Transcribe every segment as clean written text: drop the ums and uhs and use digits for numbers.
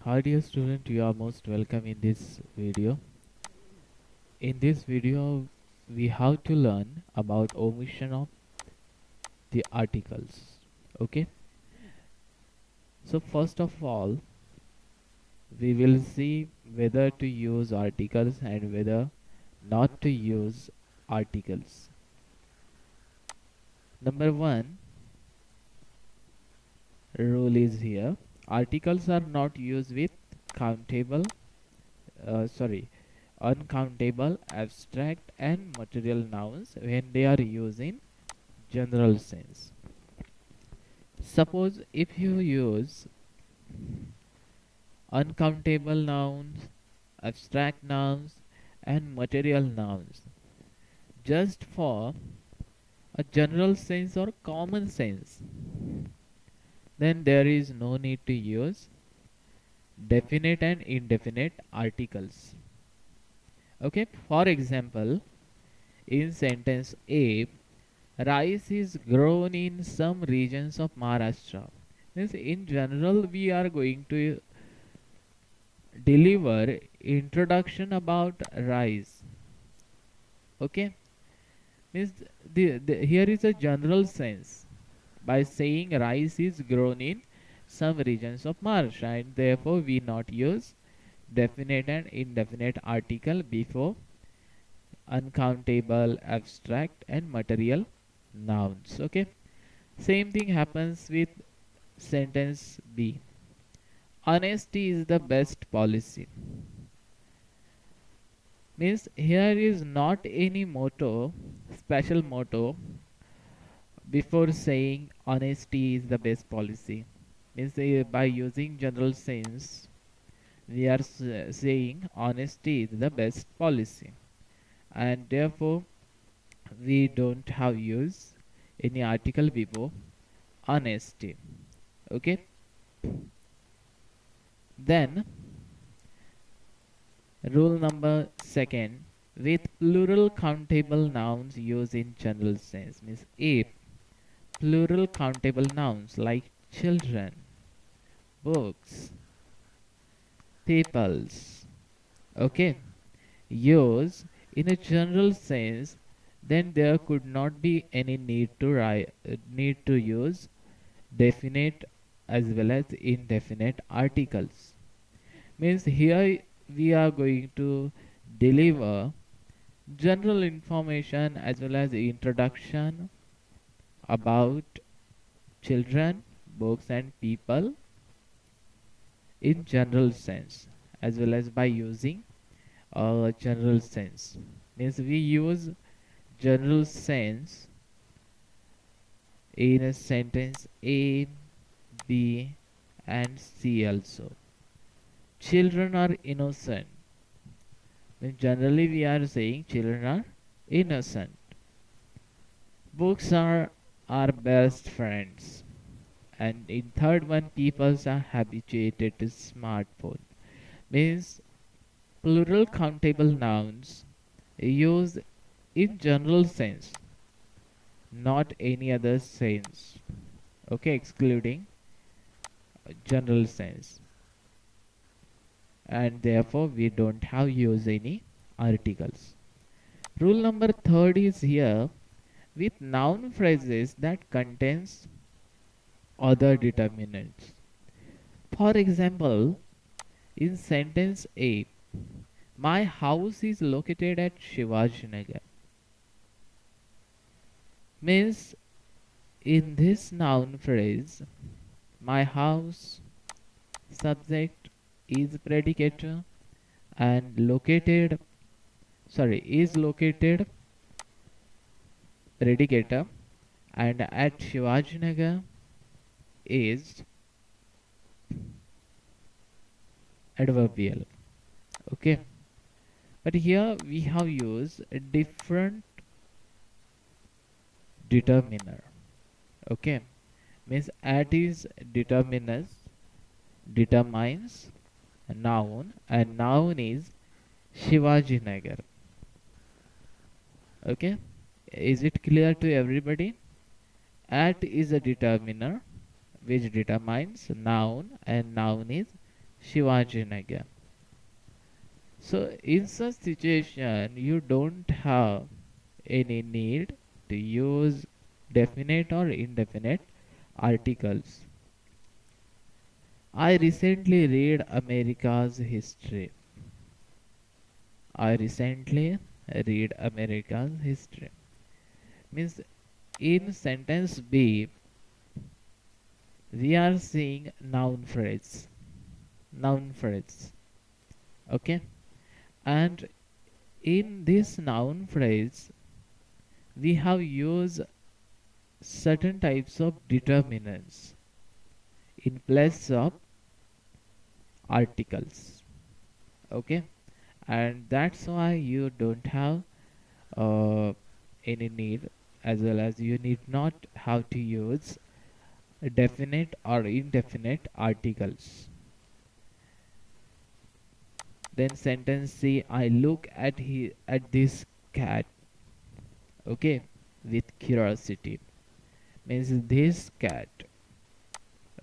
Hi dear student, you are most welcome in this video. In this video, we have to learn about omission of the articles. Okay, so first of all, we will see whether to use articles and whether not to use articles. Number one rule is here: articles are not used with countable, sorry, uncountable, abstract, and material nouns when they are used in general sense. Suppose if you use uncountable nouns, abstract nouns, and material nouns just for a general sense or common sense, then there is no need to use definite and indefinite articles. Okay, for example, in sentence A, rice is grown in some regions of Maharashtra. Means in general we are going to deliver introduction about rice. Okay, means here is a general sense by saying rice is grown in some regions of Maharashtra, and therefore we not use definite and indefinite article before uncountable, abstract, and material nouns. Okay, same thing happens with sentence B. Honesty is the best policy. Means here is not any motto, special motto before saying honesty is the best policy. Means by using general sense, we are saying honesty is the best policy, and therefore we don't have use any article before honesty. Okay, then rule number second, with plural countable nouns used in general sense. Means if plural countable nouns like children, books, peoples, okay, use in a general sense, then there could not be any need to use definite as well as indefinite articles. Means here we are going to deliver general information as well as introduction about children, books, and people in general sense, as well as by using general sense. Means we use general sense in a sentence A, B, and C also. Children are innocent. Means generally we are saying children are innocent. Books are our best friends. And in third one, people are habituated to smartphone. Means plural countable nouns used in general sense, not any other sense. Okay, excluding general sense. And therefore we don't have use any articles. Rule number third is here: with noun phrases that contains other determinants. For example, in sentence A, my house is located at Shivajinagar. Means in this noun phrase, my house subject is predicator and is located predicator, and at Shivajinagar is adverbial. Okay, but here we have used a different determiner. Okay, means at is determines a noun, and noun is Shivajinagar. Okay, is it clear to everybody? At is a determiner which determines noun, and noun is Shivajinagar. So in such situation, you don't have any need to use definite or indefinite articles. I recently read America's history. I recently read America's history. Means in sentence B, we are seeing noun phrase. Noun phrase. Okay. And in this noun phrase, we have used certain types of determinants in place of articles. Okay. And that's why you don't have uh, any need, as well as you need not have to use definite or indefinite articles. Then sentence C, I look at this cat, okay, with curiosity. Means this cat,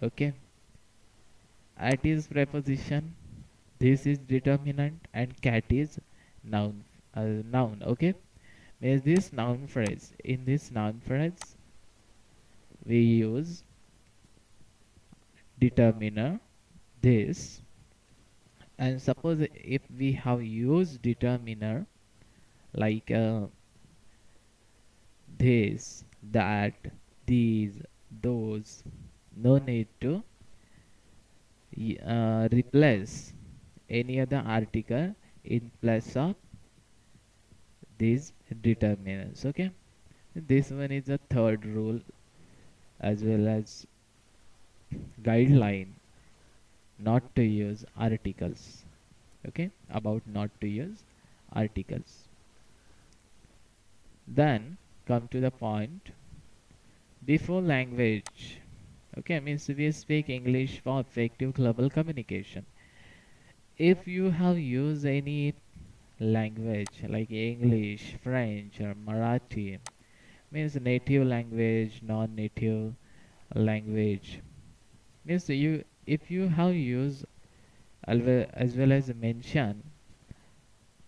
okay. At is preposition, this is determinant, and cat is noun. Noun, okay. Means this noun phrase. In this noun phrase, we use determiner this, and suppose if we have used determiner like this, that, these, those, no need to replace any other article in place of these determinants. Okay, this one is the third rule as well as guideline, not to use articles. Okay, about not to use articles. Then come to the point, before language. Okay, means we speak English for effective global communication. If you have used any language like English, French, or Marathi, means native language, non-native language, means you, if you have used as well as mention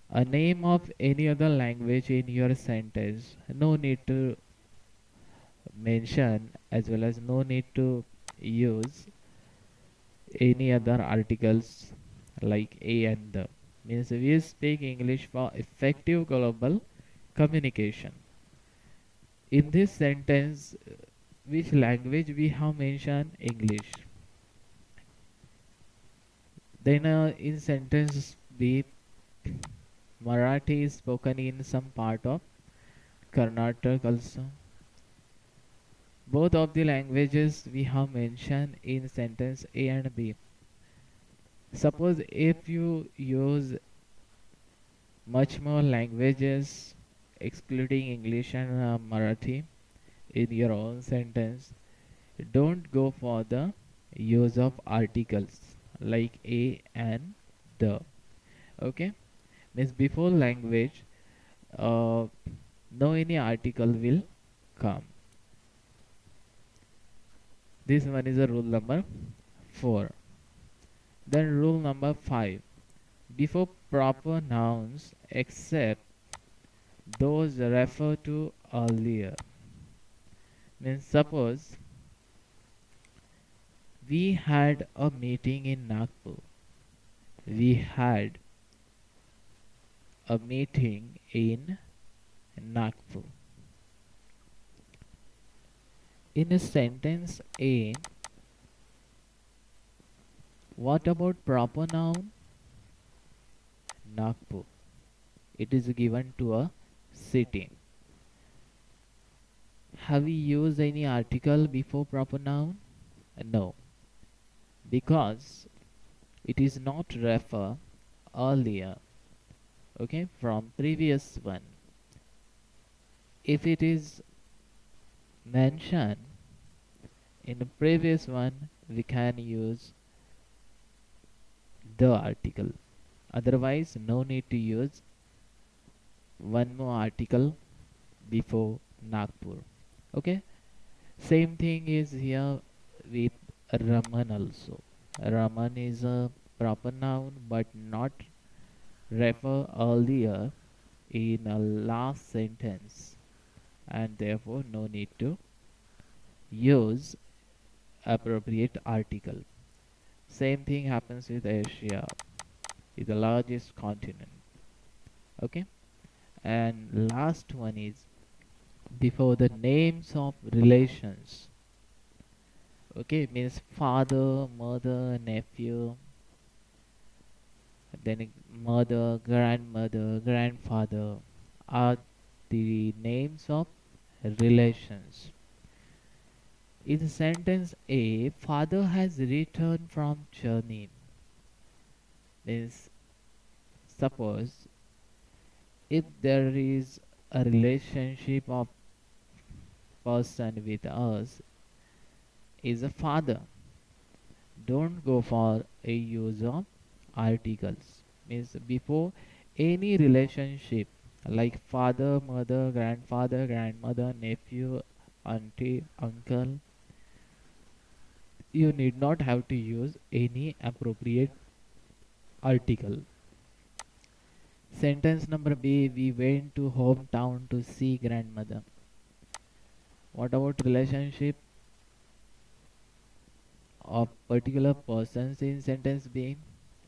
a name of any other language in your sentence, no need to mention as well as no need to use any other articles like a and the. Means we speak English for effective global communication. In this sentence, which language we have mentioned? English. Then in sentence B, Marathi is spoken in some part of Karnataka also. Both of the languages we have mentioned in sentence A and B. Suppose if you use much more languages excluding English and Marathi in your own sentence, don't go for the use of articles like a and the. Okay, means before language, uh, no any article will come. This one is a rule number 4. Then rule number 5, before proper nouns except those referred to earlier. Means suppose we had a meeting in Nagpur. We had a meeting in Nagpur. In a sentence A, what about proper noun? Nagpur. It is given to a city. Have we used any article before proper noun? No, because it is not refer earlier, okay, from previous one. If it is mentioned in the previous one, we can use the article. Otherwise, no need to use one more article before Nagpur. Okay, same thing is here with Raman also. Raman is a proper noun but not refer earlier in a last sentence, and therefore no need to use appropriate article. Same thing happens with Asia, is the largest continent. Okay, and last one is before the names of relations. Okay, means father, mother, nephew, then mother, grandmother, grandfather are the names of relations. In sentence A, father has returned from journey. Means suppose if there is a relationship of person with us is a father, don't go for a use of articles. Means before any relationship like father, mother, grandfather, grandmother, nephew, auntie, uncle, you need not have to use any appropriate article. Sentence number B, we went to hometown to see grandmother. What about relationship of particular persons in sentence B?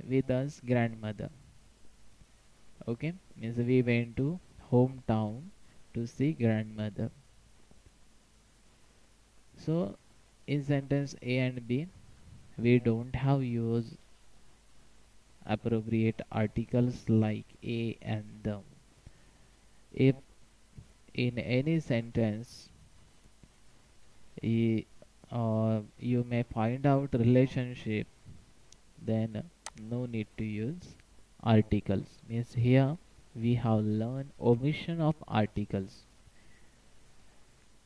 With us grandmother. Okay, means we went to hometown to see grandmother. So in sentence A and B, we don't have use appropriate articles like a and the. If in any sentence you may find out relationship, then no need to use articles. Means here we have learned omission of articles.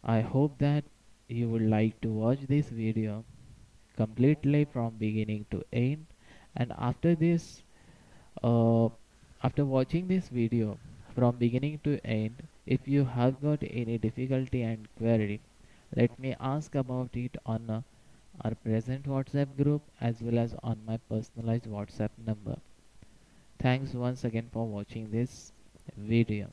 I hope that you would like to watch this video completely from beginning to end, and after this uh, after watching this video from beginning to end, if you have got any difficulty and query, let me ask about it on our present WhatsApp group as well as on my personalized WhatsApp number. Thanks once again for watching this video.